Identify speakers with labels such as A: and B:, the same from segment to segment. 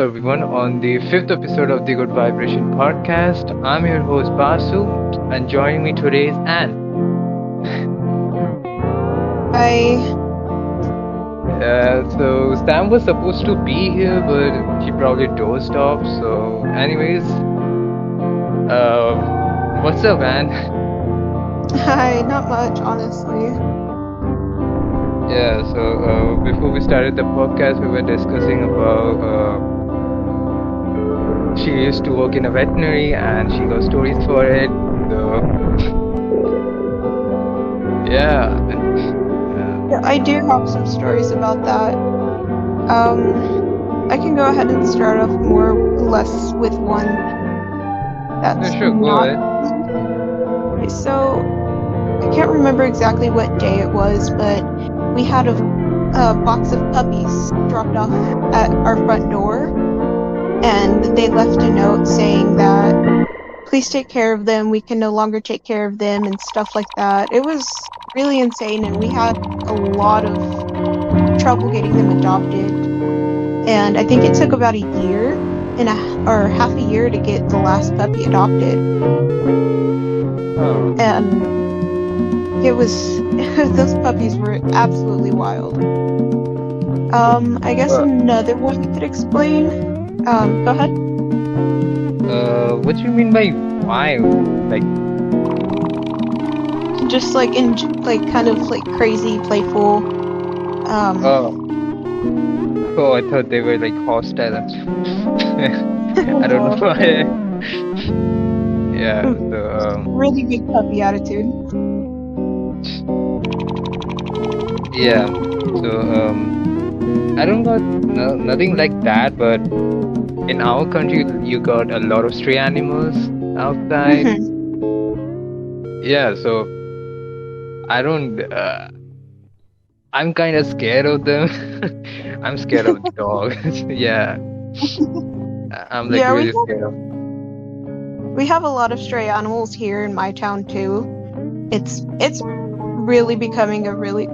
A: Hello, everyone, on the fifth episode of the Good Vibration podcast. I'm your host, Basu, and joining me today is Anne.
B: I
A: So Sam was supposed to be here, but she probably dozed off. So, anyways, what's up, Anne?
B: Hi, not much, honestly.
A: Yeah, so before we started the podcast, we were discussing about she used to work in a veterinary and she got stories for it. So, yeah.
B: Yeah, I do have some stories about that. I can go ahead and start off more or less with one that's
A: Sure, go
B: not.
A: ahead.
B: Okay, so I can't remember exactly what day it was, but we had a box of puppies dropped off at our front door, and they left a note saying that please take care of them, we can no longer take care of them, and stuff like that. It was really insane, and we had a lot of trouble getting them adopted. And I think it took about a year or half a year to get the last puppy adopted.
A: Oh.
B: And it was those puppies were absolutely wild. I guess another one you could explain. Go ahead.
A: What do you mean by wild? Like,
B: Just like kind of like crazy, playful.
A: oh, I thought they were like hostile. I don't know why. Yeah, so
B: really big puppy attitude.
A: yeah, so I don't got nothing like that, but in our country, you got a lot of stray animals outside. Yeah, so I don't. I'm kind of scared of them. I'm scared of dogs. Yeah, I'm like
B: Yeah,
A: really scared of.
B: we have a lot of stray animals here in my town too. It's really becoming a really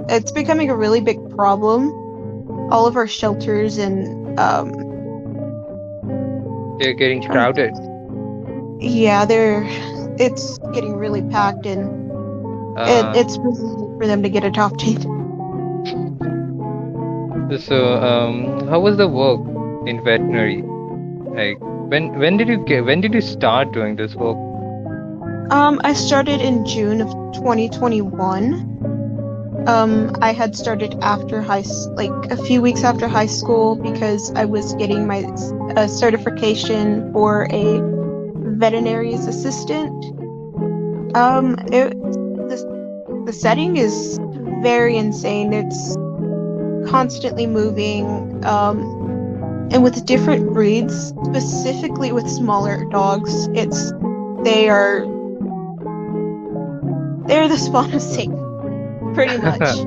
B: big problem. All of our shelters and
A: They're getting crowded.
B: yeah, it's getting really packed, and it's really for them to get adopted.
A: So how was the work in veterinary? Like, when did you start doing this work?
B: I started in June of 2021. I had started after a few weeks after high school because I was getting my certification for a veterinarian's assistant. The setting is very insane. It's constantly moving, and with different breeds, specifically with smaller dogs, they're the spawn of Satan, pretty much.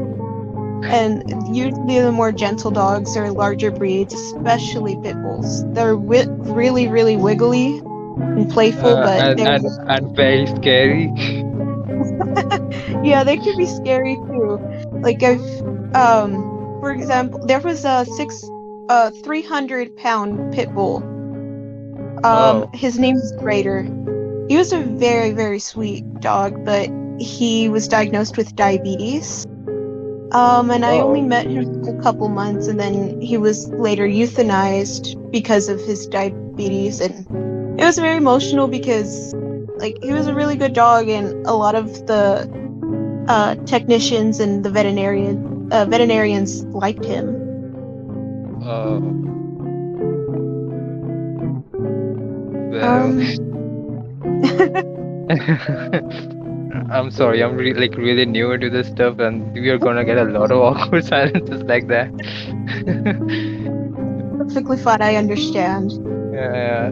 B: And usually the more gentle dogs are larger breeds, especially pit bulls. They're really, really wiggly and playful, but
A: and very scary.
B: yeah, they can be scary too. Like for example, there was a 300-pound pit bull. His name is Raider. He was a very, very sweet dog, but he was diagnosed with diabetes. And I only met him for a couple months, and then he was later euthanized because of his diabetes. And it was very emotional because, like, he was a really good dog, and a lot of the technicians and the veterinarians liked him.
A: I'm sorry, I'm really new into this stuff, and we are gonna get a lot of awkward silences like that.
B: Perfectly fine, I understand.
A: Yeah.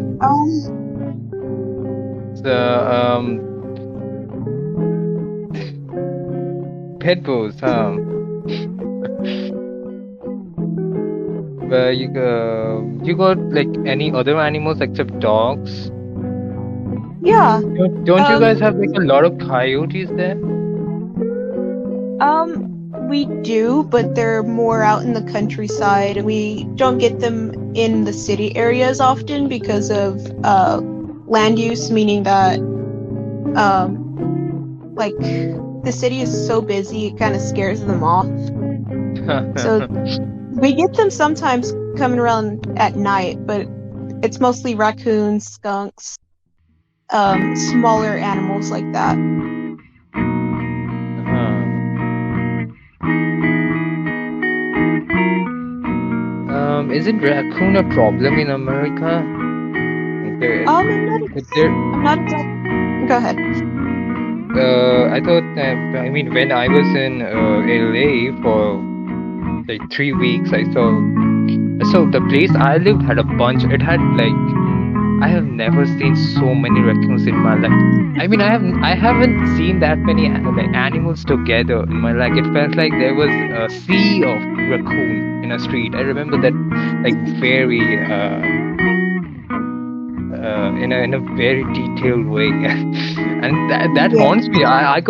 A: So pit bulls, huh? Well, you got like any other animals except dogs?
B: Yeah.
A: Don't you guys have like a lot of coyotes there?
B: We do, but they're more out in the countryside. We don't get them in the city areas often because of land use, meaning that like the city is so busy it kind of scares them off. So we get them sometimes coming around at night, but it's mostly raccoons, skunks, smaller animals like that.
A: Isn't raccoon a problem in America?
B: I'm not exactly. Go ahead.
A: I thought, I mean, when I was in LA for like 3 weeks, I saw. So the place I lived had a bunch. It had like I have never seen so many raccoons in my life. I mean, I haven't seen that many like animals together in my life. It felt like there was a sea of raccoons in a street. I remember that like very in a very detailed way, and that
B: Yeah.
A: haunts me. I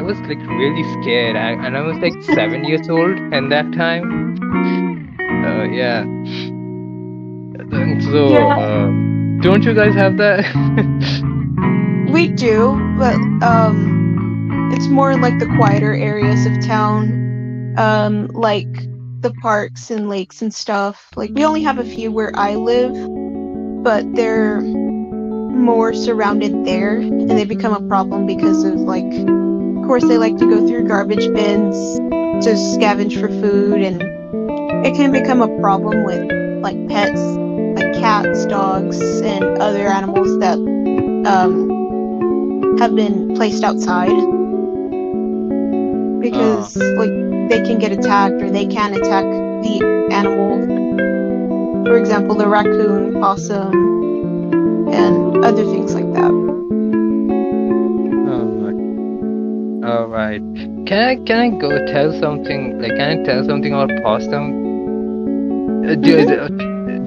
A: was like really scared, and I was like 7 years old at that time. Yeah. So,
B: Yeah,
A: don't you guys have that?
B: we do, but it's more like the quieter areas of town, like the parks and lakes and stuff. Like we only have a few where I live, but they're more surrounded there, and they become a problem because of like, of course, they like to go through garbage bins to scavenge for food, and it can become a problem with like pets, like cats, dogs, and other animals that have been placed outside because like they can get attacked or they can attack the animal. For example, the raccoon, possum, and other things like that.
A: All right. Can I go tell something? Like, can I tell something about possum? Do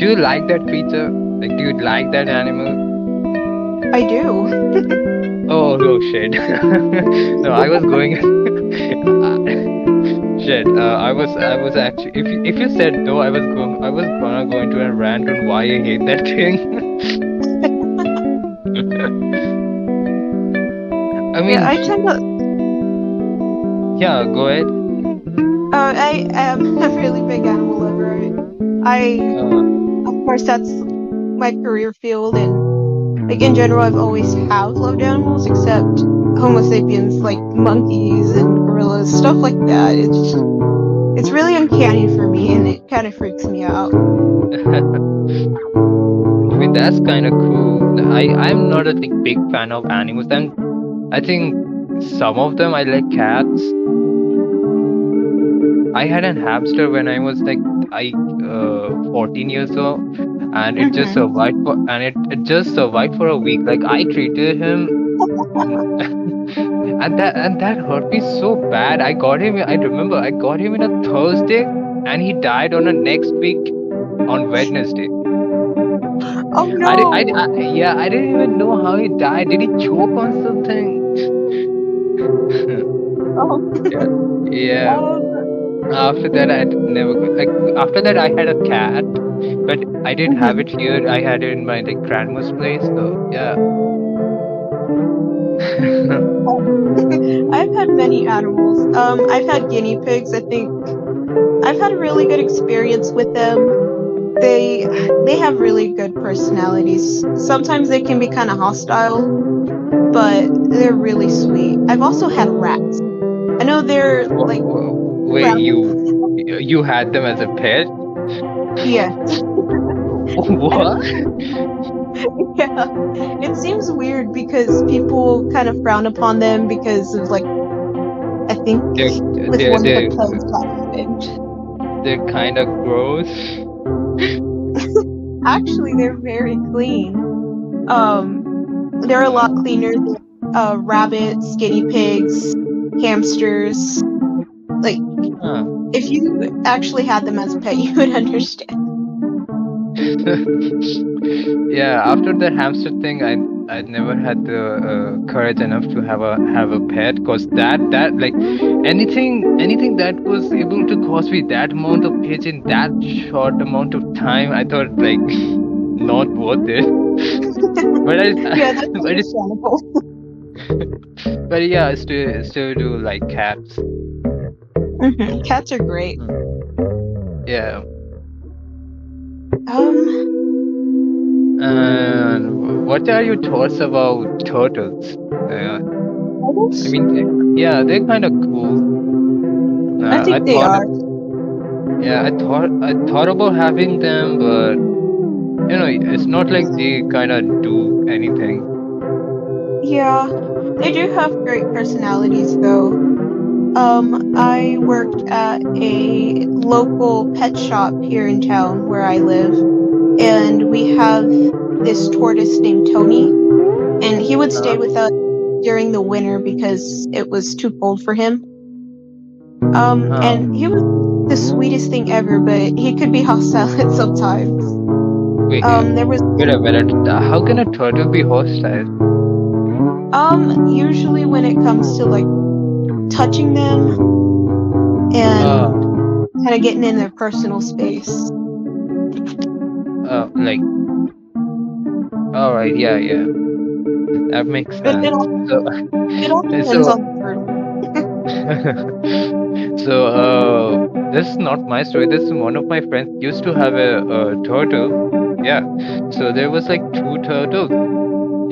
A: you like that creature? Like, do you like that animal?
B: I do.
A: Oh shit. No, I was going. Shit. I was actually. If you said no, I was gonna go into a rant on why I hate that thing. I mean,
B: Yeah, I tend to.
A: yeah, go ahead.
B: I am a really big animal lover. Of course, that's my career field, and like in general, I've always have loved animals, except Homo sapiens, like monkeys and gorillas, stuff like that. It's really uncanny for me, and it kind of freaks me out.
A: I mean, that's kind of cool. I'm not a like, big fan of animals, and I think some of them I like cats. I had a hamster when I was like 14 years old, and it just survived for a week. Like I treated him, and that hurt me so bad. I remember I got him in a Thursday, and he died on the next week on Wednesday.
B: Oh no!
A: I didn't even know how he died. Did he choke on something?
B: Oh.
A: Yeah. After that, after that, I had a cat, but I didn't have it here. I had it in my like grandma's place. So yeah.
B: I've had many animals. I've had guinea pigs. I think I've had a really good experience with them. They have really good personalities. Sometimes they can be kind of hostile, but they're really sweet. I've also had rats. I know they're like.
A: Wait, you had them as a pet?
B: Yeah.
A: What?
B: Yeah. It seems weird because people kind of frown upon them because of like, I think with one of the plagues that happened.
A: They're kind of gross.
B: Actually, they're very clean. They're a lot cleaner than rabbits, guinea pigs, hamsters. Like, if you actually had them as a pet, you would understand.
A: Yeah, after the hamster thing, I never had the courage enough to have a pet, cause that like anything that was able to cost me that amount of page in that short amount of time, I thought like not worth it. But I
B: Yeah, that's
A: but it's
B: understandable.
A: but yeah, I still do like cats.
B: Cats are great.
A: Mm. Yeah.
B: Um,
A: And what are your thoughts about turtles? Uh, I
B: Turtles?
A: mean, yeah, they're kind of cool.
B: I
A: I
B: think they
A: thought,
B: are.
A: yeah, I thought about having them, but it's not like they kind of do anything.
B: Yeah, they do have great personalities, though. I worked at a local pet shop here in town where I live, and we have this tortoise named Tony, and he would stay
A: Uh,
B: with us during the winter because it was too cold for him. And
A: oh,
B: he was the sweetest thing ever, but he could be hostile at some times.
A: wait,
B: There was
A: wait a minute. How can a turtle be hostile?
B: usually when it comes to like touching them and
A: Uh,
B: kind of getting in their personal space.
A: like, all right, yeah, yeah, that makes
B: But
A: sense. So,
B: it all depends
A: so
B: on the turtle.
A: So, this is not my story. This is one of my friends used to have a turtle. Yeah. So there was like two turtles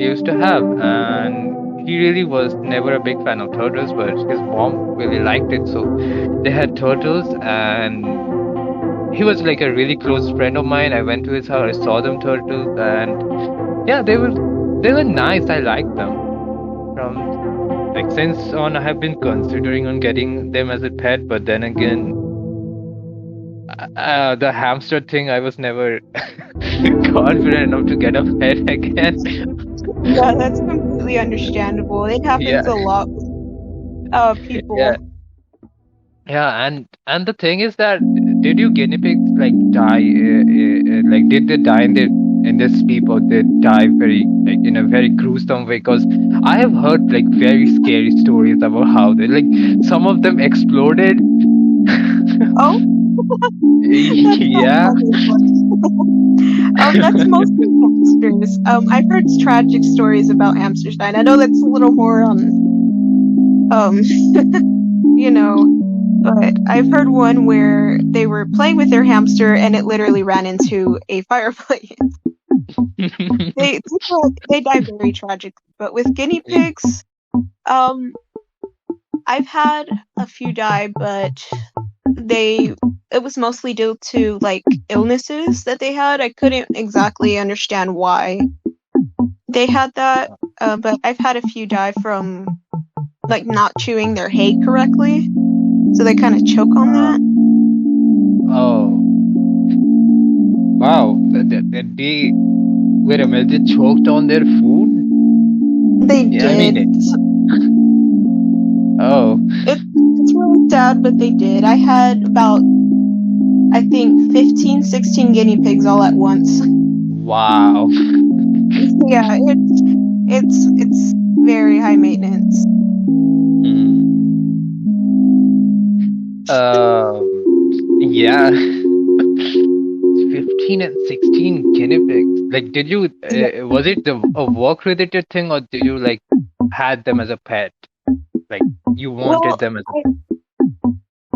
A: he used to have, and he really was never a big fan of turtles, but his mom really liked it. So they had turtles, and he was like a really close friend of mine. I went to his house, I saw them turtles, and yeah, they were nice. I liked them. From like since on, I have been considering on getting them as a pet, but then again, the hamster thing, I was never confident enough to get a pet again.
B: Yeah, that's completely understandable. It
A: Yeah,
B: happens a lot with
A: yeah,
B: people.
A: yeah, and the thing is that did you guinea pigs like die? Like, did they die in their sleep, or they die very like in a very gruesome way? Because I have heard like very scary stories about how they like some of them exploded.
B: Oh, that's not
A: Yeah.
B: funny. That's mostly hamsters. I've heard tragic stories about hamsters dying. I know that's a little more you know, but I've heard one where they were playing with their hamster and it literally ran into a fireplace. They die very tragically. But with guinea pigs, um, I've had a few die, but they it was mostly due to like illnesses that they had. I couldn't exactly understand why they had that, but I've had a few die from like not chewing their hay correctly, so they kind of choke on that.
A: Oh, wow. They wait a minute, they choked on their food?
B: They
A: Yeah, I mean
B: did.
A: it. Oh,
B: It's really sad, but they did. I had about I think 15, 16 guinea pigs all at once.
A: wow.
B: Yeah, it's very high maintenance.
A: Mm. Yeah. 15 and 16 guinea pigs. Like, did you,
B: Yeah.
A: was it a work-related thing, or did you like had them as a pet? Like, you wanted
B: Well,
A: them as a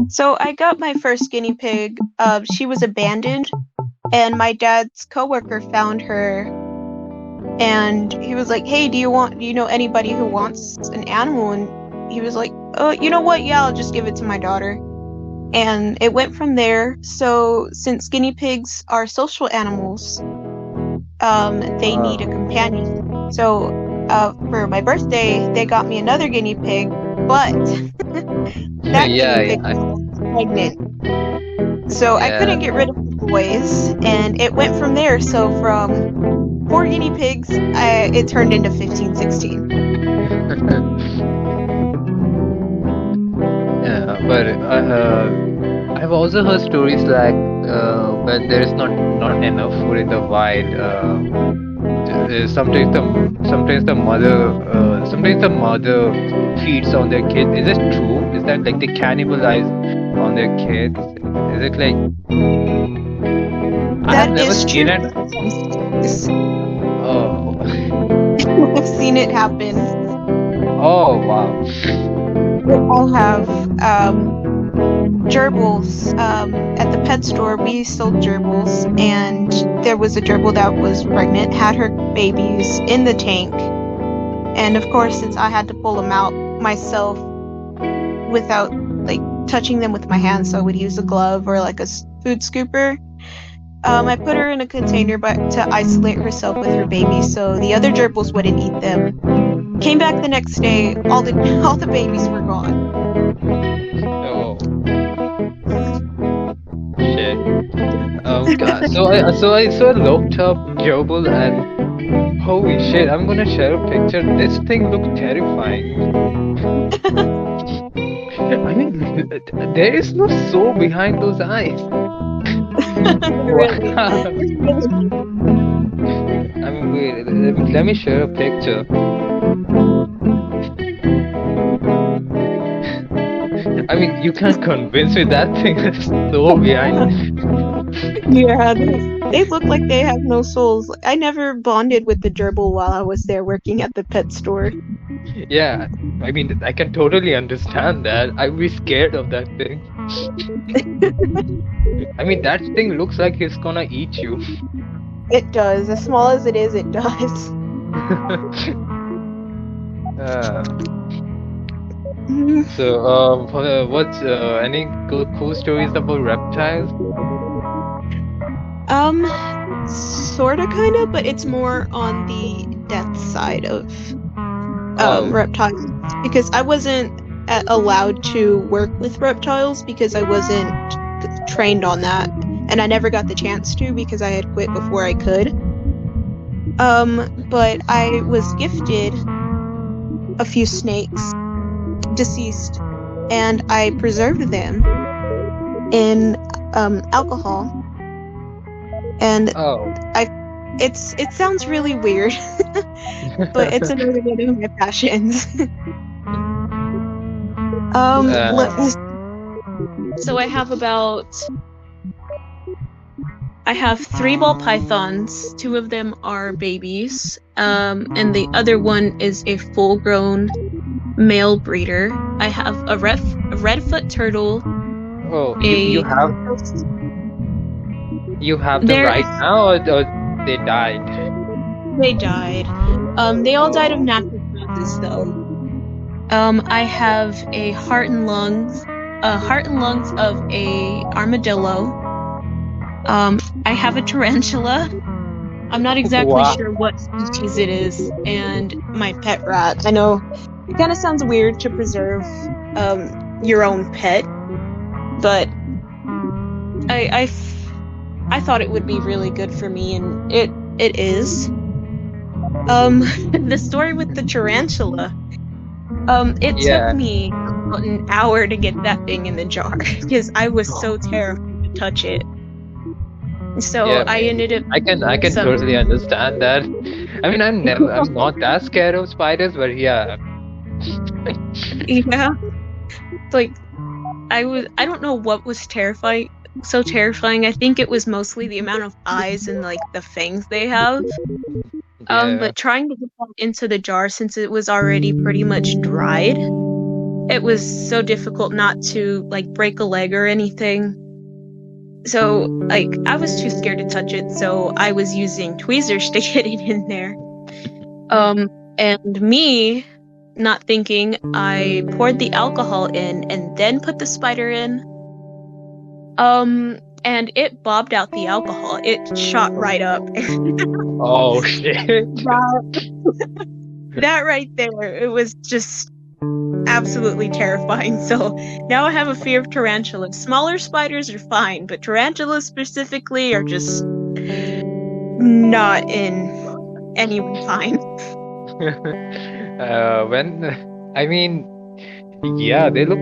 B: so I got my first guinea pig. She was abandoned, and my dad's coworker found her, and he was like, "Hey, do you know anybody who wants an animal?" And he was like, "Oh, you know what? Yeah, I'll just give it to my daughter." And it went from there. So since guinea pigs are social animals, they need a
A: Oh.
B: companion. So for my birthday, they got me another guinea pig, but that
A: Yeah,
B: guinea
A: yeah,
B: pig was pregnant. So I
A: yeah.
B: couldn't get rid of the boys, and it went from there. So from 4 guinea pigs, it turned into 15, 16.
A: Yeah, but I've also heard stories like when there is not enough food in the wild. Sometimes the mother feeds on their kids. Is it true? Is that like they cannibalize on their kids? Is it like I have
B: That
A: never
B: is
A: seen
B: true
A: it?
B: in some species.
A: Oh,
B: I've seen it happen.
A: oh wow.
B: I'll have gerbils. At the pet store, we sold gerbils, and there was a gerbil that was pregnant, had her babies in the tank, and of course, since I had to pull them out myself without like touching them with my hands, so I would use a glove or like a food scooper. I put her in a container, but to isolate herself with her baby, so the other gerbils wouldn't eat them. Came back the next day, all the babies were gone.
A: Oh shit. So I looked up Jobel and holy shit, I'm gonna share a picture. This thing looked terrifying. I mean, there is no soul behind those eyes.
B: Really.
A: Wow. I mean, wait, let me share a picture. I mean, you can't convince me that thing is so behind.
B: Yeah, they look like they have no souls. I never bonded with the gerbil while I was there working at the pet store.
A: Yeah, I mean, I can totally understand that. I'd be scared of that thing. I mean, that thing looks like it's gonna eat you.
B: It does. As small as it is, it does.
A: Uh,
B: Mm,
A: what's any cool stories about reptiles?
B: Sorta, kinda, but it's more on the death side of
A: Oh,
B: reptiles because I wasn't allowed to work with reptiles because I wasn't trained on that, and I never got the chance to because I had quit before I could. But I was gifted a few snakes, deceased, and I preserved them in alcohol. And
A: oh.
B: it sounds really weird, but it's another one of my passions. Let
A: Uh,
B: me. So I have 3 ball pythons. 2 of them are babies, and the other one is a full-grown male breeder. I have a redfoot turtle.
A: oh, you have them
B: They're
A: right now, or they died?
B: They died. They all died of
A: Oh,
B: natural causes, though. I have a heart and lungs of a armadillo. I have a tarantula. I'm not exactly
A: wow.
B: sure what species it is, and my pet rat. I know it kind of sounds weird to preserve your own pet, but I thought it would be really good for me, and it is. The story with the tarantula. It took
A: Yeah,
B: me about an hour to get that thing in the jar because I was so terrified to touch it. So
A: yeah,
B: I
A: man.
B: ended up
A: I can
B: some.
A: totally understand that. I mean, I'm not that scared of spiders, but yeah.
B: Yeah, like I don't know what was so terrifying. I think it was mostly the amount of eyes and like the fangs they have.
A: Yeah.
B: But trying to get that into the jar since it was already pretty much dried, it was so difficult not to like break a leg or anything. So like I was too scared to touch it, so I was using tweezers to get it in there. And me not thinking, I poured the alcohol in and then put the spider in. And it bobbed out the alcohol. It shot right up.
A: Oh shit.
B: That right there, it was just absolutely terrifying. So now I have a fear of tarantulas. Smaller spiders are fine, but tarantulas specifically are just not in any way fine.
A: When I mean, yeah, they look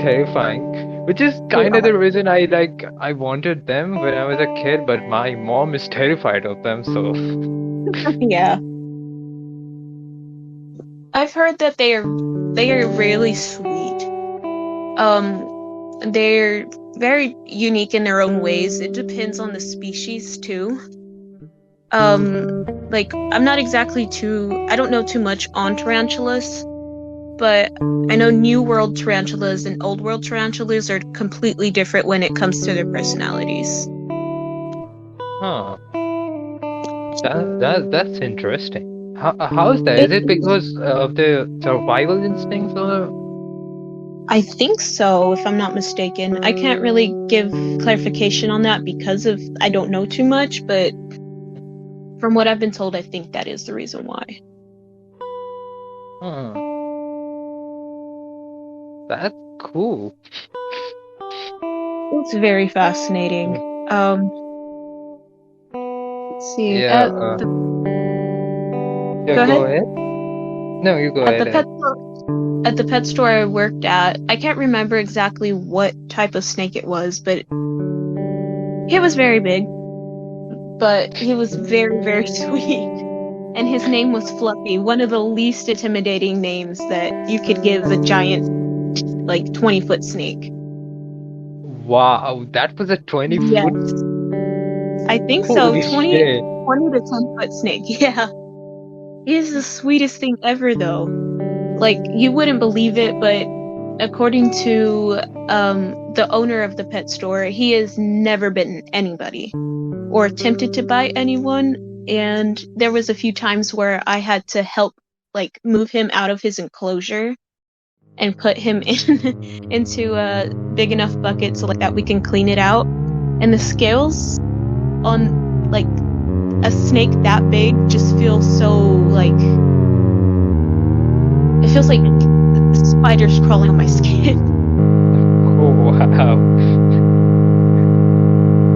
A: terrifying. Which is kind of the reason I wanted them when I was a kid, but my mom is terrified of them, so
B: Yeah. I've heard that they are really sweet. They're very unique in their own ways. It depends on the species too. Like I don't know too much on tarantulas, but I know New World tarantulas and Old World tarantulas are completely different when it comes to their personalities.
A: huh. That's interesting. How is that?
B: It
A: Is it because of the survival instincts or?
B: I think so, if I'm not mistaken. I can't really give clarification on that because I don't know too much, but from what I've been told, I think that is the reason why.
A: Huh. That's cool.
B: It's very fascinating. Let's see.
A: Yeah. Yeah.
B: Go
A: Go
B: ahead.
A: ahead. No, you go
B: At the
A: ahead.
B: pet store I worked at, I can't remember exactly what type of snake it was, but he was very big. But he was very, very sweet. And his name was Fluffy, one of the least intimidating names that you could give a giant, like 20-foot snake.
A: Wow, that was a 20
B: Yes,
A: foot.
B: I think so.
A: Holy
B: 20
A: shit.
B: to 10-foot snake. Yeah. He is the sweetest thing ever, though. Like, you wouldn't believe it, but according to the owner of the pet store, he has never bitten anybody or attempted to bite anyone. And there was a few times where I had to help, like, move him out of his enclosure and put him into a big enough bucket so like that we can clean it out. And the scales on like a snake that big just feels so like it feels like spiders crawling on my skin.
A: Oh,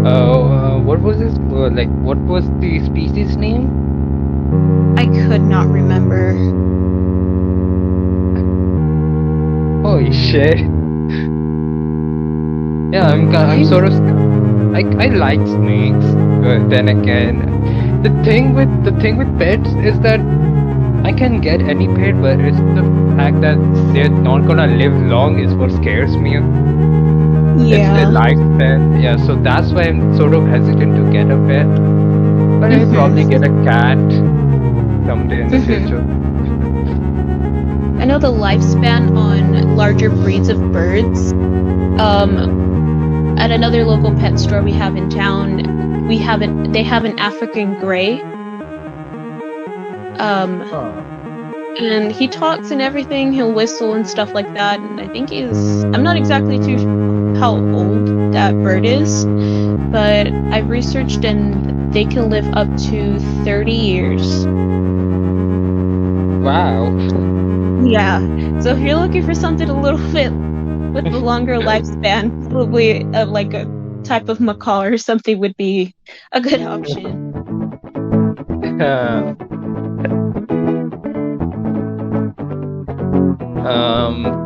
A: wow. What was this? What was the species name?
B: I could not remember.
A: Holy shit. Yeah, I'm sort of. I like snakes, but then again, the thing with pets is that I can get any pet, but it's the fact that they're not gonna live long is what scares me. It's their
B: Yeah.
A: lifespan. Yeah, so that's why I'm sort of hesitant to get a pet. But I'll probably get a cat someday in the future.
B: I know the lifespan on larger breeds of birds. At another local pet store we have in town, they have an African gray. And he talks and everything, he'll whistle and stuff like that, and I think I'm not exactly too how old that bird is, but I've researched and they can live up to 30 years.
A: Wow.
B: Yeah, so if you're looking for something a little bit with a longer lifespan, probably like a type of macaw or something would be a good option.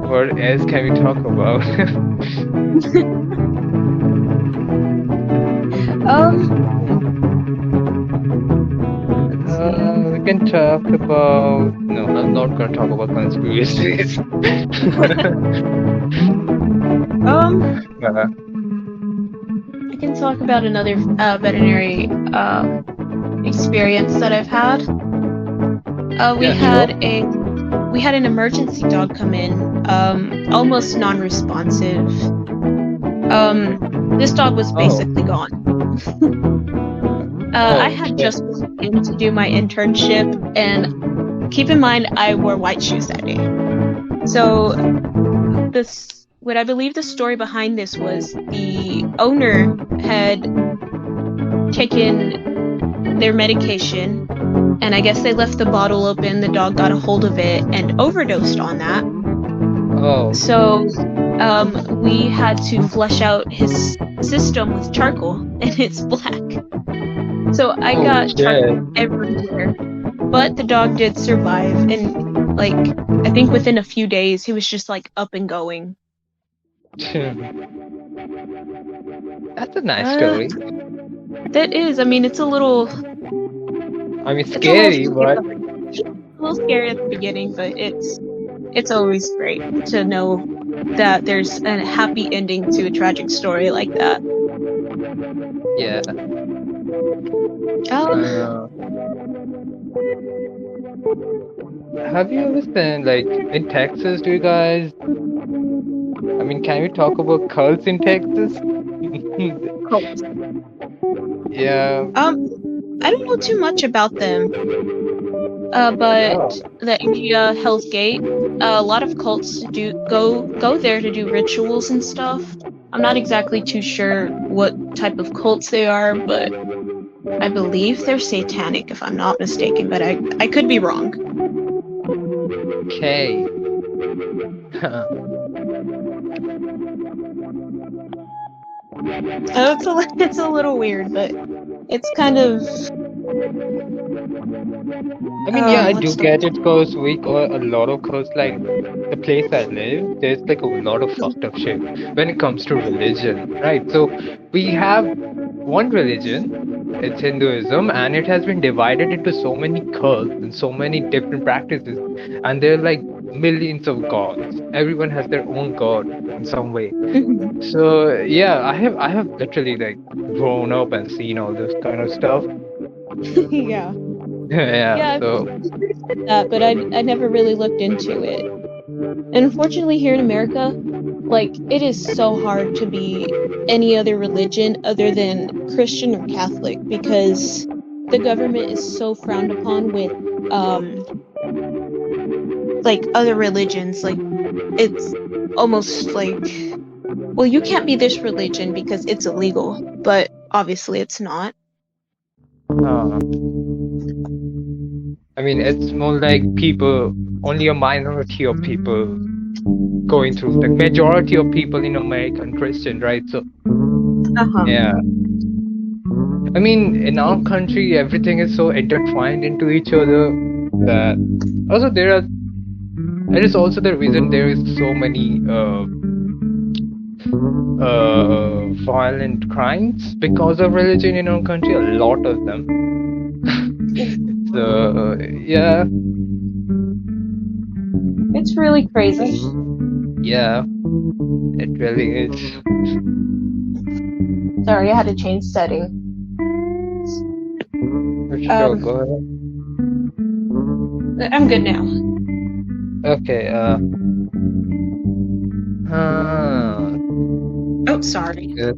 A: What else can we talk about? We can talk about. No, I'm not gonna talk about conspiracies.
B: I can talk about another veterinary experience that I've had. We had an emergency dog come in, almost non-responsive. This dog was basically gone. I had just walked in to do my internship, and keep in mind I wore white shoes that day. So what I believe the story behind this was the owner had taken their medication, and I guess they left the bottle open, the dog got a hold of it and overdosed on that.
A: Oh.
B: So we had to flush out his system with charcoal, and it's black. So I got charcoal everywhere. But the dog did survive, and like I think within a few days he was just like up and going.
A: That's a nice
B: Uh,
A: story.
B: that is. I mean, it's a little.
A: I mean,
B: It's a little
A: scary,
B: scary.
A: but
B: A little scary at the beginning, but it's always great to know that there's a happy ending to a tragic story like that.
A: yeah.
B: Um,
A: Uh, have you ever seen like in Texas? Do you guys? I mean, can we talk about cults in Texas?
B: Cult.
A: Yeah.
B: I don't know too much about them. But
A: Oh.
B: the area Hell's Gate, a lot of cults do go there to do rituals and stuff. I'm not exactly too sure what type of cults they are, but I believe they're satanic if I'm not mistaken, but I could be wrong.
A: Okay.
B: It's a little weird, but it's kind of
A: I mean, yeah, I do
B: what's the
A: get it because we got a lot of codes. Like the place I live, there's like a lot of fucked up shit when it comes to religion, right? So we have one religion, it's Hinduism, and it has been divided into so many cults and so many different practices, and there are like millions of gods. Everyone has their own god in some way. So yeah, I have literally like grown up and seen all this kind of stuff.
B: yeah.
A: Yeah,
B: Yeah,
A: so.
B: I've heard that, but I never really looked into it. And unfortunately, here in America, like it is so hard to be any other religion other than Christian or Catholic because the government is so frowned upon with um like other religions. Like it's almost like, well, you can't be this religion because it's illegal, but obviously it's not.
A: uh, I mean, it's more like people, only a minority of people going through, the majority of people in America are Christian, right? So,
B: Uh-huh.
A: yeah. I mean, in our country, everything is so intertwined into each other that also it is also the reason there is so many violent crimes because of religion in our country, a lot of them. So, yeah,
B: It's really crazy.
A: yeah, it really is.
B: Sorry, I had to change setting.
A: For sure, go ahead.
B: I'm good now.
A: Okay,
B: Oh, sorry.
A: yeah.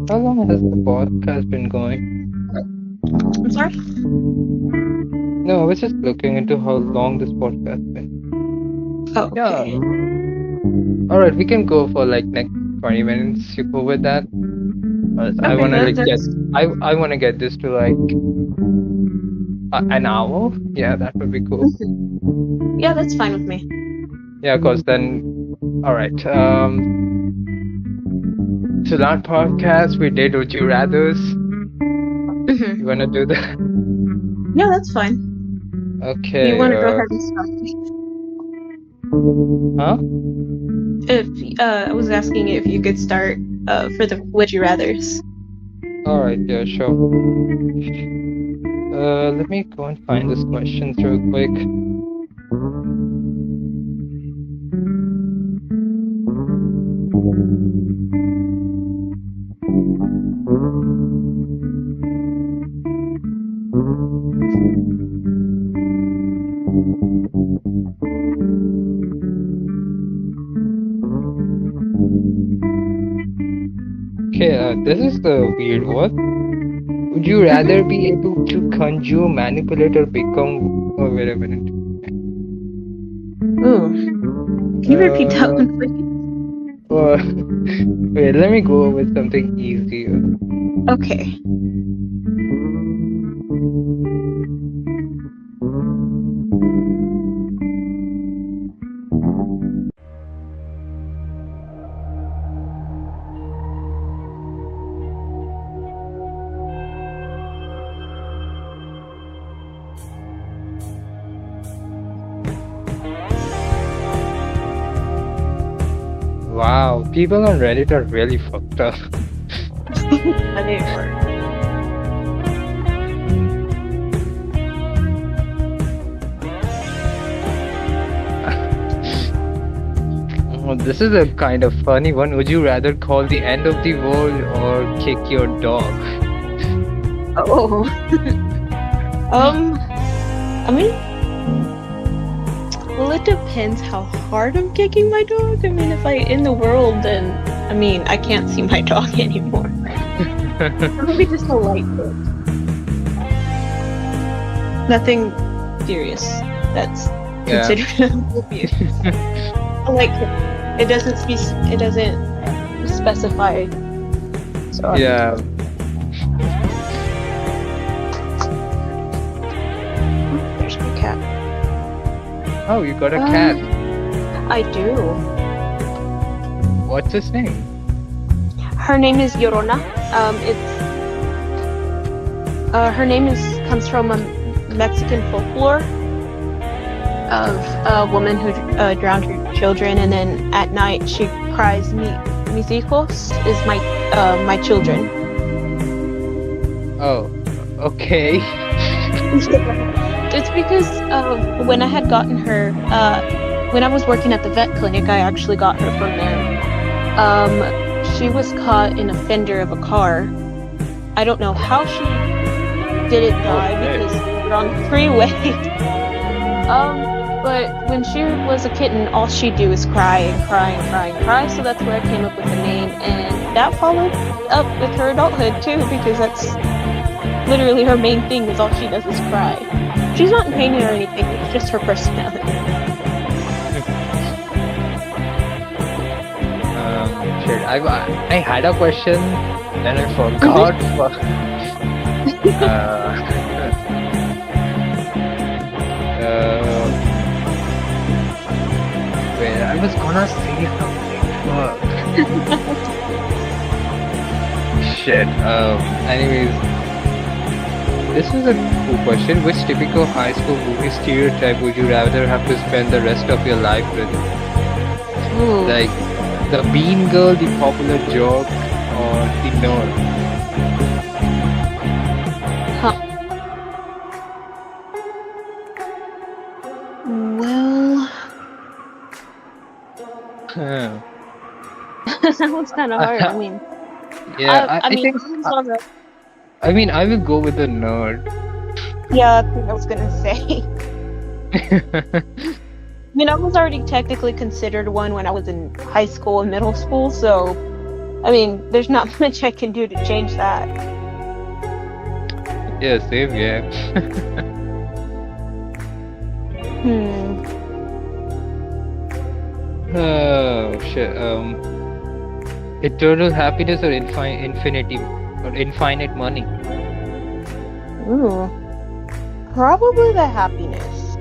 A: How long has the podcast been going?
B: I'm sorry?
A: No, I was just looking into how long this podcast been.
B: Oh,
A: Yeah.
B: okay.
A: All right, we can go for like next 20 minutes. You go with that? I
B: Okay,
A: wanna like get
B: that's
A: I wanna get this to like an hour. Yeah, that would be cool.
B: yeah, that's fine with me.
A: Yeah, cause then, all right. So that podcast we did Would You Rather's. You wanna do that?
B: Yeah, that's fine.
A: Okay.
B: You want to go ahead and start?
A: Huh?
B: If I was asking if you could start for the Would You Rather's.
A: All right. Yeah, sure. Let me go and find this questions real quick. Okay, this is the weird one. Would you rather be able to conjure, manipulate, or become? Oh, wait a minute.
B: Ooh. Can you repeat that one, please?
A: Wait, let me go with something easier.
B: Okay.
A: Wow, people on Reddit are really fucked up.
B: That didn't work.
A: Oh, this is a kind of funny one. Would you rather call the end of the world or kick your dog?
B: Oh. I mean, well, it depends how hard I'm kicking my dog. I mean, if I in the world, then I mean, I can't see my dog anymore. Maybe just a light hit. Nothing serious. That's
A: Yeah.
B: considered abuse. Like it doesn't specify. So
A: Yeah.
B: there's my cat.
A: Oh, you got a cat.
B: I do.
A: What's his name?
B: Her name is Yorona. Her name comes from a Mexican folklore of a woman who drowned her children, and then at night she cries, "Mis hijos" is my children.
A: Oh, okay.
B: It's because when I had gotten her, when I was working at the vet clinic, I actually got her from there. She was caught in a fender of a car. I don't know how she didn't die because we were on the freeway. But when she was a kitten, all she'd do is cry and cry and cry and cry. So that's where I came up with the name, and that followed up with her adulthood too, because that's literally her main thing. Is all she does is cry. She's not in pain or anything. It's just her personality.
A: Shit. I had a question, then I forgot. Wait, I was gonna say something. Fuck. Shit. Anyways, this is a cool question. Which typical high school movie stereotype would you rather have to spend the rest of your life with?
B: Ooh.
A: Like the mean girl, the popular jock, or the nerd?
B: Well,
A: Huh.
B: that was kind of hard. I mean,
A: Yeah,
B: I mean,
A: think.
B: it's all right.
A: I mean, I will go with the nerd.
B: Yeah, that's what I was gonna say. I mean, I was already technically considered one when I was in high school and middle school, so I mean, there's not much I can do to change that.
A: Yeah, same. Yeah. Oh shit. Eternal happiness or infinite money?
B: Ooh. Probably the happiness.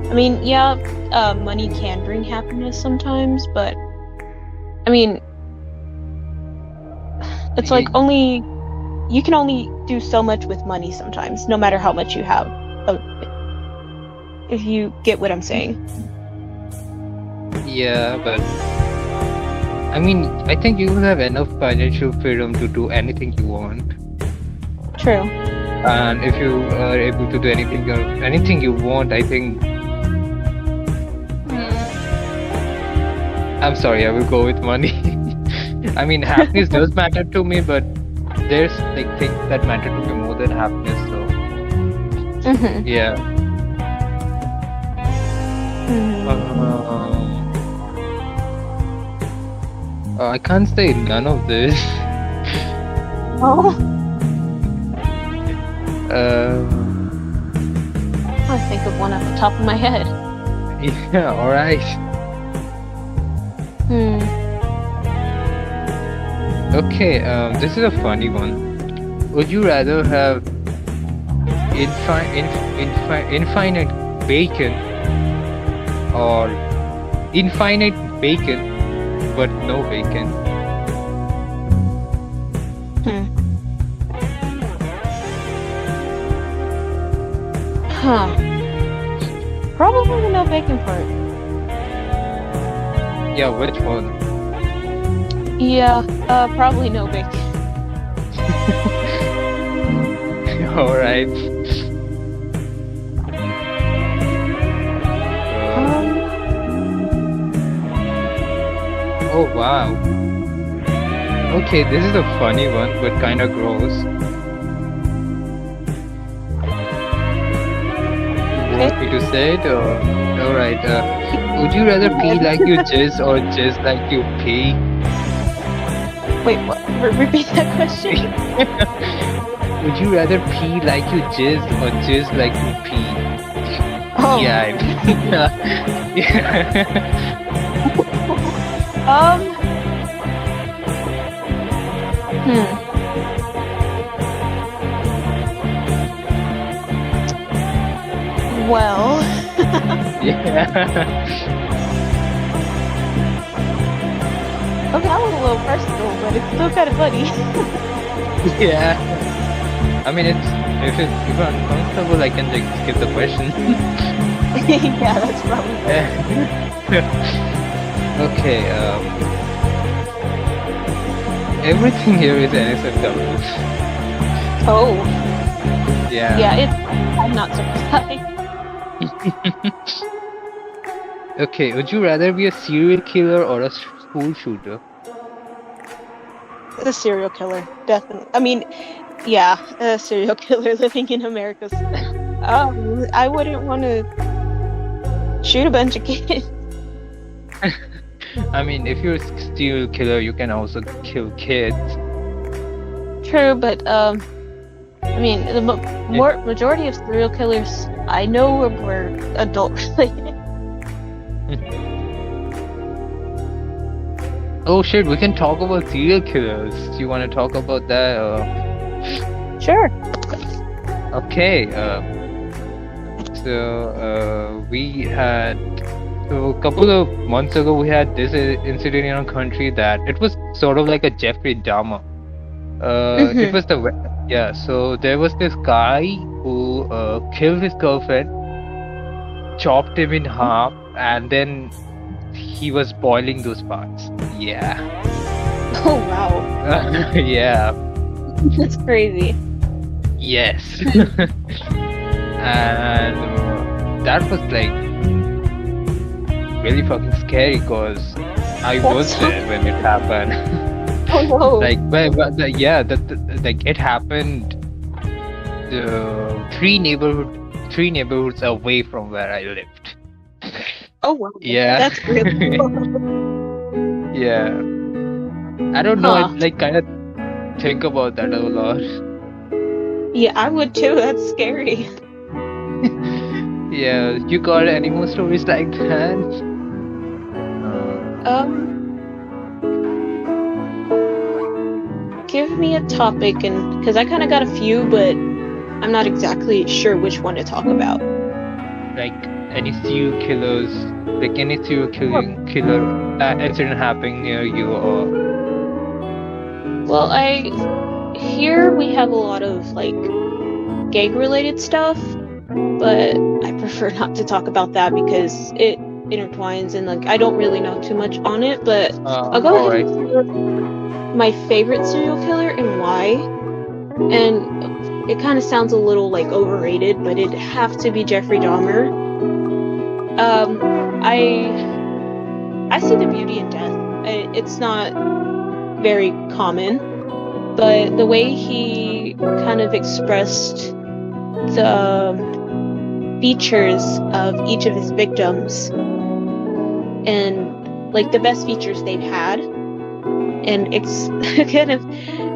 B: I mean, yeah, money can bring happiness sometimes, but I mean, it's like you can only do so much with money sometimes, no matter how much you have. If you get what I'm saying.
A: Yeah, but I mean, I think you will have enough financial freedom to do anything you want.
B: True.
A: And if you are able to do anything you want, I think. I'm sorry, I will go with money. I mean, happiness does matter to me, but there's like things that matter to me more than happiness. So yeah. I can't say none of this.
B: Oh. I think of one at the top of my head.
A: Yeah, alright. Okay, this is a funny one. Would you rather have infinite bacon or infinite bacon but no bacon?
B: Probably the no bacon part.
A: Yeah, which one?
B: Yeah, probably no bacon.
A: All right. Uh,
B: Um,
A: oh wow. Okay, this is a funny one, but kind of gross. You
B: okay.
A: want me to say it, or all right? Would you rather pee like you jizz or jizz like you pee?
B: Wait, what? Repeat that question?
A: Would you rather pee like you jizz or jizz like you pee?
B: Oh.
A: Yeah, yeah.
B: Um, hmm. Well,
A: Yeah.
B: okay, that was a little personal, but it's still kind of funny.
A: Yeah. I mean, it's if you're uncomfortable, I can like skip the question.
B: Yeah, that's probably better.
A: Okay. Everything here is NSFW.
B: Oh,
A: Yeah.
B: yeah, I'm not surprised.
A: Okay. Would you rather be a serial killer or a school shooter?
B: The serial killer, definitely. I mean, yeah, a serial killer living in America. I wouldn't want to shoot a bunch of kids.
A: I mean, if you're a serial killer, you can also kill kids.
B: True, but I mean, the majority of serial killers I know were adult related.
A: Oh shit, we can talk about serial killers. Do you want to talk about that?
B: Sure.
A: Okay. We had so a couple of months ago we had this incident in our country that it was sort of like a Jeffrey Dahmer. It was yeah. So there was this guy who killed his girlfriend, chopped him in half, and then he was boiling those parts. Yeah.
B: Oh wow,
A: Yeah.
B: that's crazy.
A: Yes. And that was like really fucking scary because I was there when it happened.
B: Oh no.
A: Yeah, like it happened three neighborhoods away from where I lived.
B: Oh wow.
A: Yeah.
B: That's really
A: Yeah. I don't know. I
B: Huh.
A: like kind of think about that a lot.
B: Yeah, I would too. That's scary.
A: Yeah. You got any more stories like that?
B: Give me a topic, and because I kind of got a few, but I'm not exactly sure which one to talk about.
A: Like any serial killers, like any serial killer incident happening near you, or
B: Well, here we have a lot of like gang related stuff, but I prefer not to talk about that because it intertwines and like I don't really know too much on it, but I'll go ahead and share my favorite serial killer and why. And it kind of sounds a little like overrated, but it'd have to be Jeffrey Dahmer. I see the beauty in death. It's not very common, but the way he kind of expressed the features of each of his victims and like the best features they've had, and kind of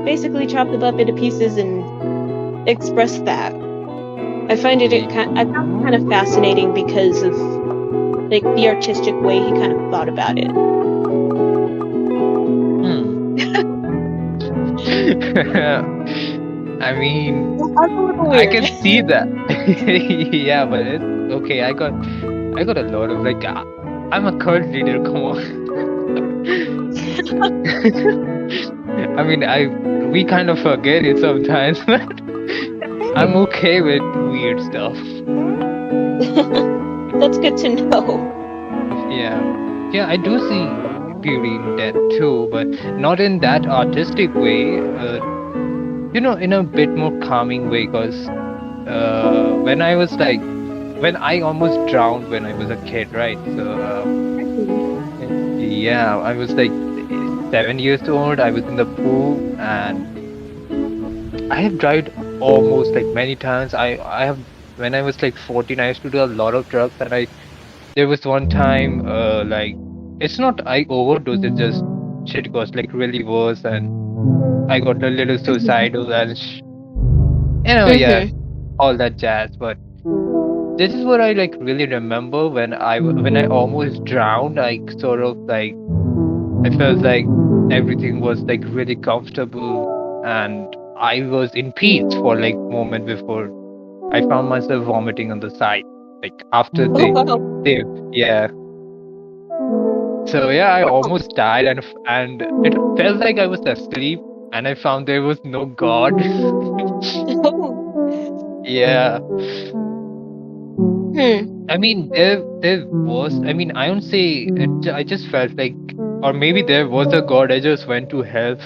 B: basically chop them up into pieces and express that. I found it kind of fascinating because of like the artistic way he kind of thought about it.
A: I mean,
B: I'm a little
A: I
B: weird.
A: can see that. Yeah, but it's okay. I got a lot of like, I'm a cult leader. Come on. I mean, we kind of forget it sometimes, but I'm okay with weird stuff.
B: That's good to know.
A: Yeah, yeah, I do see beauty in death too, but not in that artistic way. In a bit more calming way, because when I was like when I almost drowned when I was a kid, right? So yeah, I was like 7 years old. I was in the pool, and I have tried almost like many times. I have when I was like 14, I used to do a lot of drugs, and I there was one time like it's not I overdosed, it's just shit got like really worse, and I got a little suicidal and yeah,
B: Mm-hmm.
A: all that jazz. But this is what I like really remember when when I almost drowned. I sort of like I felt like everything was like really comfortable, and I was in peace for like moment before I found myself vomiting on the side. Like after
B: Oh wow.
A: they yeah. So yeah, I almost died, and it felt like I was asleep, and I found there was no God. Yeah.
B: Hmm.
A: I mean, there was. I mean, I don't say it. I just felt like, or maybe there was a God. I just went to hell.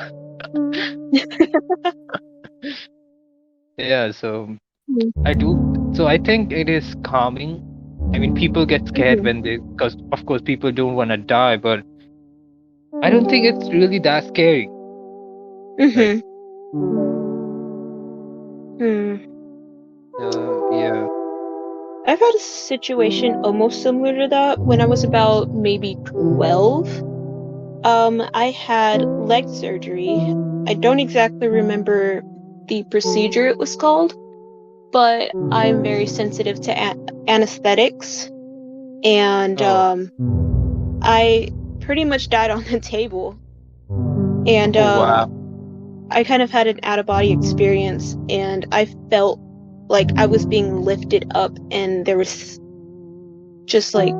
A: Yeah. So I do. So I think it is calming. I mean, people get scared
B: Mm-hmm.
A: when because of course people don't want to die, but I don't think it's really that scary. Like,
B: Mm-hmm. Hmm.
A: yeah.
B: I've had a situation almost similar to that when I was about maybe 12. I had leg surgery. I don't exactly remember the procedure it was called, but I'm very sensitive to anesthetics, and
A: Oh,
B: I pretty much died on the table. And
A: oh wow.
B: I kind of had an out of body experience, and I felt like I was being lifted up, and there was just like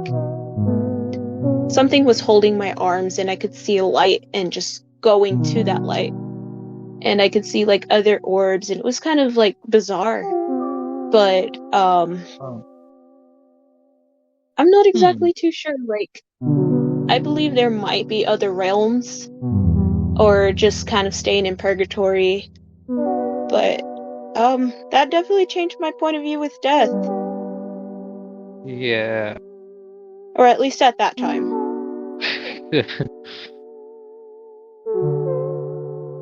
B: something was holding my arms, and I could see a light and just going to that light. And I could see like other orbs, and it was kind of like bizarre. But
A: Oh.
B: I'm not
A: Hmm.
B: exactly too sure. Like, I believe there might be other realms, or just kind of staying in purgatory. But that definitely changed my point of view with death,
A: Yeah.
B: or at least at that time.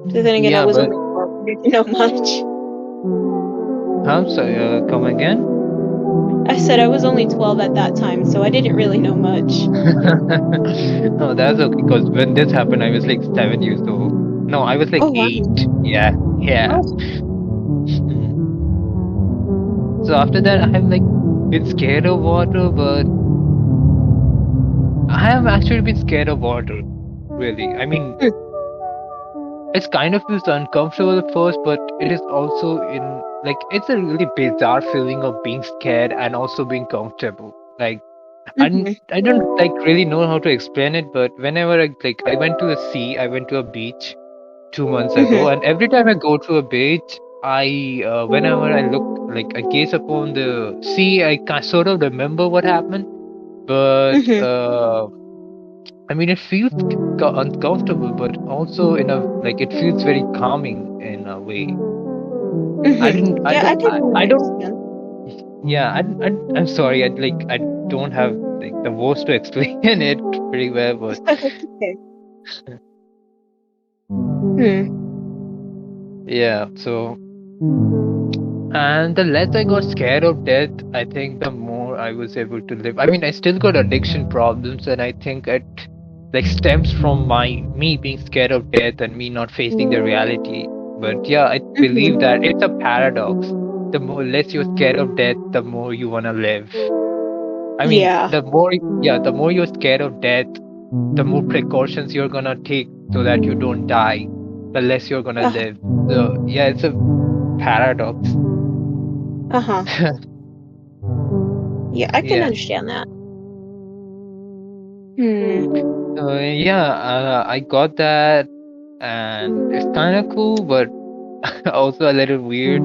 B: But then again, I
A: Yeah,
B: was
A: but
B: only 12, I didn't know much.
A: I'm sorry. Come again?
B: I said I was only 12 at that time, so I didn't really know much.
A: Oh, that's okay. Because when this happened, I was like 7 years old. No, I was like
B: Oh wow.
A: 8. Yeah, yeah.
B: Oh.
A: Mm. So after that, I have like been scared of water, but I have actually been scared of water. Really, I mean,
B: Hmm.
A: it's kind of feels uncomfortable at first, but it is also in like it's a really bizarre feeling of being scared and also being comfortable. Like
B: Mhm.
A: I don't like really know how to explain it, but whenever I went to the sea, I went to a beach 2 months ago,
B: Mhm.
A: and every time I go to a beach, I whenever I look like I gaze upon the sea, I can sort of remember what happened, but
B: Mhm.
A: I mean it feels uncomfortable, but also in a like it feels very calming in a way.
B: Mhm.
A: I
B: Yeah, I
A: don't
B: can
A: I don't
B: understand.
A: yeah I'm sorry I don't have like the words to explain it pretty well, but
B: Okay. Hmm.
A: yeah. So and the less I got scared of death, I think the more I was able to live. I mean, I still got addiction problems, and I think it like stems from my me being scared of death and me not facing the reality. But yeah, I believe
B: Mhm.
A: that it's a paradox. The more less you're scared of death, the more you wanna live. I mean,
B: Yeah.
A: the more you're scared of death, the more precautions you're gonna take so that you don't die, the less you're gonna
B: Uh,
A: live. So yeah, it's a paradox.
B: uh-huh. Yeah, I can
A: Yeah.
B: understand that. Hmm.
A: Yeah, I got that, and it's kind of cool, but also a little weird.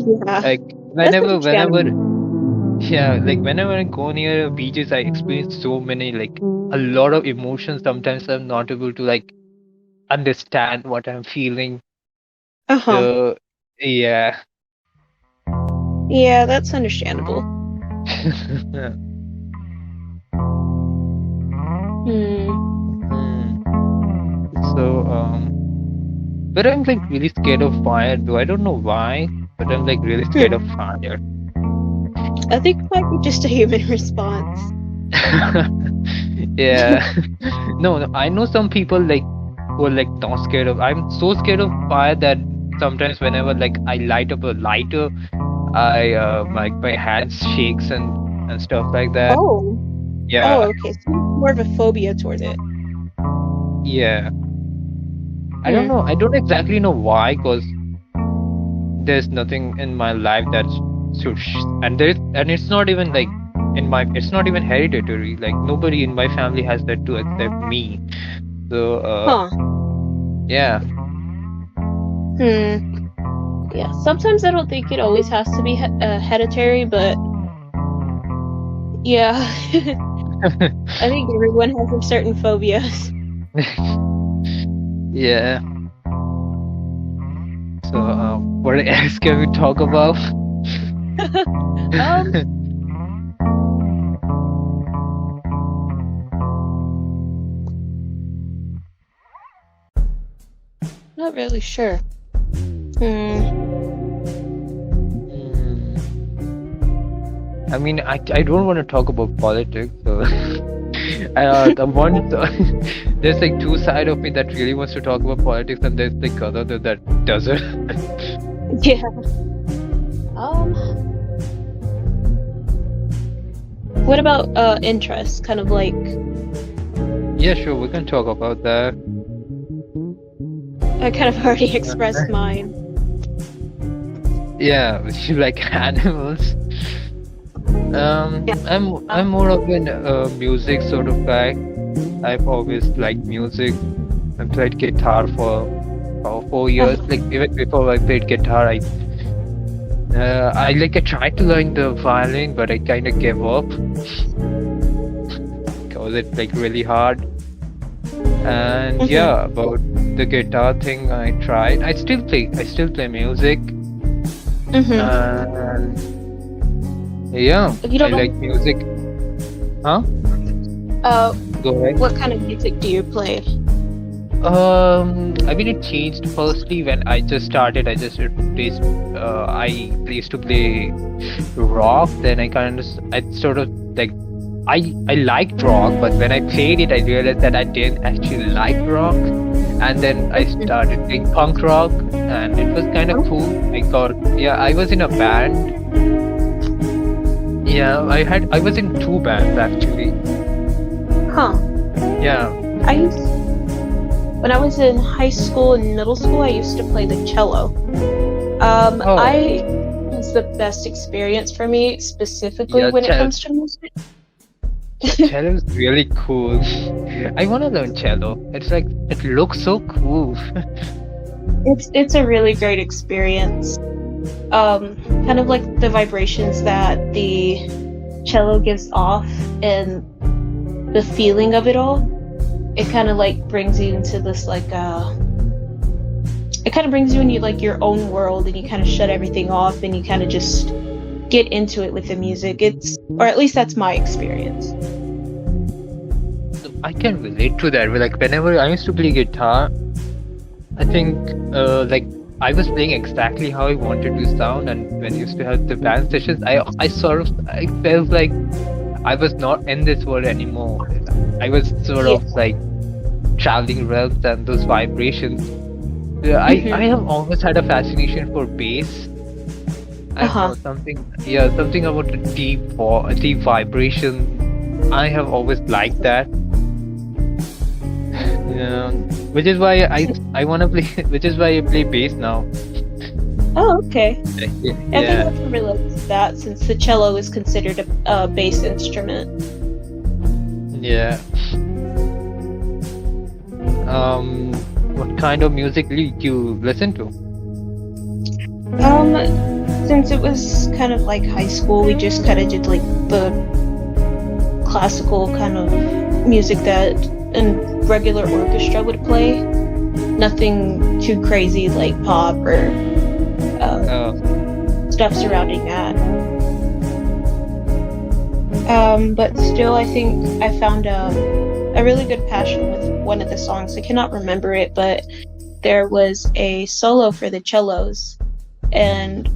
B: Yeah.
A: Like
B: That's
A: whenever
B: understandable.
A: Yeah, like whenever I go near beaches, I experience so many, like a lot of emotions. Sometimes I'm not able to like understand what I'm feeling.
B: Uh-huh.
A: So, yeah.
B: Yeah, that's understandable. Hmm.
A: Hmm. So, but I'm like really scared of fire, though. I don't know why, but I'm like really scared of
B: Hmm.
A: fire.
B: I think it might be just a human response.
A: Yeah. No, no, I know some people like who are like not scared of. I'm so scared of fire that sometimes whenever like I light up a lighter, I my hands shakes and stuff like that.
B: Oh. Oh,
A: Yeah,
B: okay. So you have more of a phobia toward it.
A: yeah. I don't know.
B: Hmm.
A: I don't exactly know why, because there's nothing in my life that's so and it's not even like in my it's not even hereditary. Like nobody in my family has that to accept me. So
B: Huh.
A: yeah.
B: Hmm. Yeah. Sometimes I don't think it always has to be hereditary, but yeah. I think everyone has their certain phobias.
A: Yeah. So what else can we talk about?
B: Um, not really sure. Hmm.
A: Hmm. I mean, I don't want to talk about politics. So the one there's like two side of me that really wants to talk about politics, and there's like other that doesn't.
B: Yeah. Um, what about interests? Kind of like
A: Yeah, sure, we can talk about that.
B: I kind of already
A: Uh,
B: expressed mine.
A: yeah, you like animals.
B: Yeah.
A: I'm more of an music sort of guy. I've always liked music. I played guitar for 4 years. Like even before I played guitar, I tried to learn the violin, but I kind of gave up because it's like really hard. And
B: Mm-hmm.
A: yeah, about the guitar thing, I tried. I still play music,
B: Mm-hmm.
A: and yeah,
B: If you
A: I
B: don't
A: like
B: mind,
A: music. Huh?
B: uh,
A: Go ahead.
B: what kind of music do you play?
A: I mean, it changed firstly when I just started. I used to play rock. Then I sort of like, I liked rock, but when I played it, I realized that I didn't actually like rock. And then I
B: Mhm.
A: started playing punk rock, and it was kind of cool. Yeah, I was in a band. Yeah, I was in two bands actually.
B: Huh.
A: Yeah.
B: I used When I was in high school and middle school, I used to play the cello.
A: Oh,
B: I It's the best experience for me, specifically
A: yeah.
B: when it comes to music.
A: Yeah, cello is really cool. I want to learn cello. It's like it looks so cool.
B: It's a really great experience. Kind of like the vibrations that the cello gives off and the feeling of it all. It kind of like brings you into this like it kind of brings you into like your own world, and you kind of shut everything off and you kind of just get into it with the music. Or at least that's my experience.
A: I can relate to that. Like whenever I used to play guitar, I think like I was playing exactly how I wanted to sound, and when I used to have the band sessions, I felt like I was not in this world anymore. I was sort
B: Yeah.
A: of like traveling realms and those vibrations. Yeah, I
B: Hmm.
A: have always had a fascination for bass. I don't
B: Uh-huh.
A: know something. Yeah, something about the deep vibration. I have always liked that. Yeah, which is why I wanna play. Which is why I play bass now.
B: Oh, okay. I think
A: Yeah,
B: I can relate to that since the cello is considered a bass instrument.
A: yeah. What kind of music do you listen to?
B: Um, since it was kind of like high school, we just kind of did like the classical kind of music that a regular orchestra would play. Nothing too crazy like pop or
A: Oh,
B: stuff surrounding that. But still, I think I found a really good passion with one of the songs. I cannot remember it, but there was a solo for the cellos, and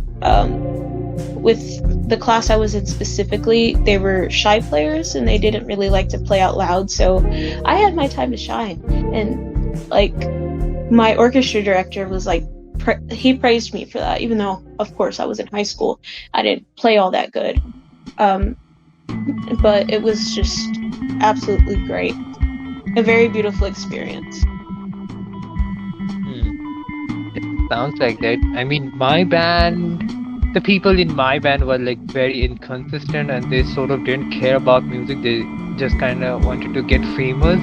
B: with the class I was in specifically, they were shy players and they didn't really like to play out loud, so I had my time to shine. And like my orchestra director was like, he praised me for that, even though of course I was in high school. I didn't play all that good, but it was just absolutely great. A very beautiful experience.
A: hmm. Sounds like that. I mean, my band, the people in my band were like very inconsistent and they sort of didn't care about music. They just kind of wanted to get famous.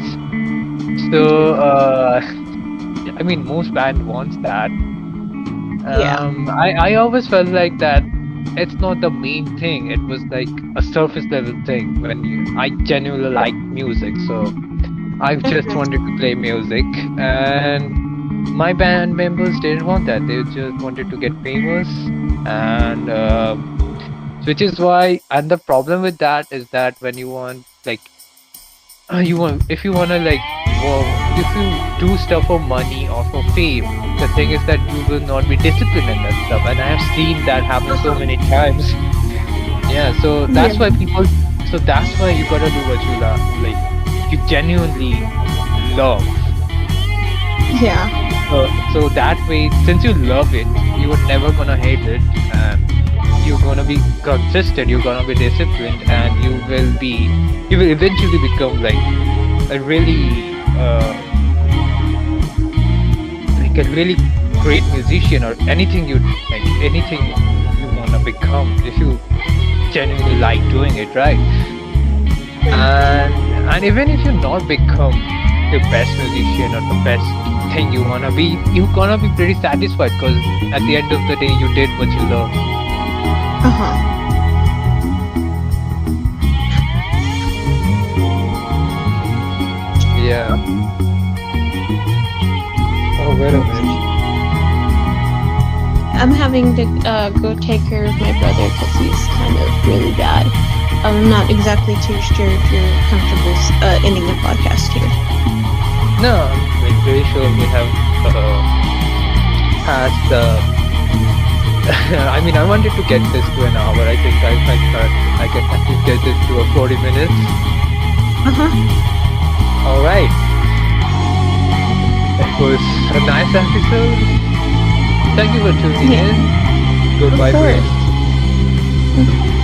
A: So, I mean, most band wants that.
B: Yeah.
A: I always felt like that it's not the main thing. It was like a surface level thing when I genuinely like music. So I just
B: Mhm.
A: wanted to play music, and my band members didn't want that. They just wanted to get famous, and which is why. And the problem with that is that when you want like you want if you want to like well if you do stuff for money or for fame, the thing is that you will not be disciplined in that stuff, and I have seen that happen so
B: Uh-huh.
A: many times. Yeah, so
B: Yeah.
A: that's why you gotta do what you love, like you genuinely love.
B: Yeah.
A: So that way, since you love it, you are never gonna hate it, and you're gonna be consistent, you're gonna be disciplined, and you will eventually become a really, like a really great musician or anything you wanna become if you genuinely like doing it, right? And even if you not become the best musician or the best thing you wanna be, you're gonna be pretty satisfied because at the end of the day, you did what you love.
B: Uh-huh.
A: Yeah. Oh, wait a minute.
B: Okay. I'm having to go take care of my brother because he's kind of really bad. I'm not exactly too sure if you're comfortable ending the podcast here.
A: No, I'm like pretty sure we have passed. I mean, I wanted to get this to an hour. I think I can at least get this to a 40 minutes.
B: Uh-huh.
A: All right. It was a nice episode. Thank you for tuning
B: Yeah,
A: in. Good
B: of
A: vibrations.
B: course.